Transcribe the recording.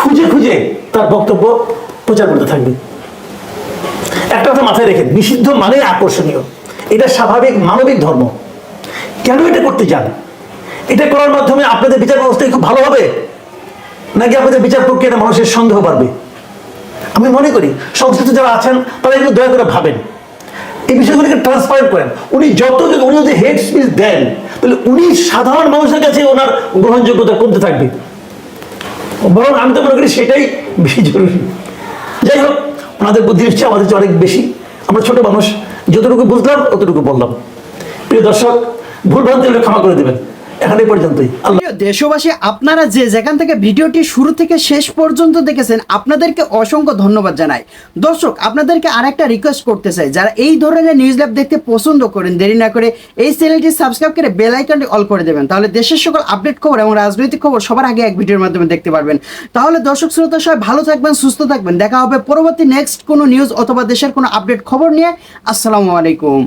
খুঁজে খুঁজে তার বক্তব্য প্রচার করতে থাকবে। একটা কথা মাথায় রেখে, নিষিদ্ধ মানে আকর্ষণীয়, এটা স্বাভাবিক মানবিক ধর্ম। কেন এটা করতে চান? এটা করার মাধ্যমে আপনাদের বিচার ব্যবস্থা খুব ভালো হবে, নাকি আপনাদের বিচার প্রক্রিয়াটা মানুষের সন্দেহ বাড়বে? আমি মনে করি সংশ্লিষ্ট যারা আছেন তারা এগুলো দয়া করে ভাবেন, এই বিষয়গুলিকে ট্রান্সপারেন্ট করেন। উনি যদি হেড স্পিচ দেন, তাহলে উনি সাধারণ মানুষের কাছে ওনার গ্রহণযোগ্যতা কমতে থাকবে। বরং আমি তো মনে করি সেটাই বেশি জরুরি। যাই হোক, ওনাদের বুদ্ধি নিশ্চয় আমাদের চেয়ে অনেক বেশি। আমরা ছোট মানুষ, যতটুকু বুঝলাম অতটুকু বললাম। প্রিয় দর্শক, ভুলভ্রান্তি হলে ক্ষমা করে দেবেন। এখন এই পর্যন্তই। প্রিয় দেশবাসী, আপনারা যেখান থেকে ভিডিওটি শুরু থেকে শেষ পর্যন্ত দেখেছেন, আপনাদেরকে অসংখ্য ধন্যবাদ জানাই। দর্শক, আপনাদেরকে আরেকটা রিকোয়েস্ট করতে চাই, যারা এই ধরনের নিউজ ল্যাব দেখতে পছন্দ করেন, দেরি না করে এই চ্যানেলটি সাবস্ক্রাইব করে বেল আইকনটি অল করে দেবেন। তাহলে দেশের সকল আপডেট খবর এবং রাজনৈতিক খবর সবার আগে এক ভিডিওর মাধ্যমে দেখতে পারবেন। তাহলে দর্শক শ্রোতা সবাই ভালো থাকবেন, সুস্থ থাকবেন। দেখা হবে পরবর্তী নেক্সট কোনো নিউজ অথবা দেশের কোনো আপডেট খবর নিয়ে। আসসালামু আলাইকুম।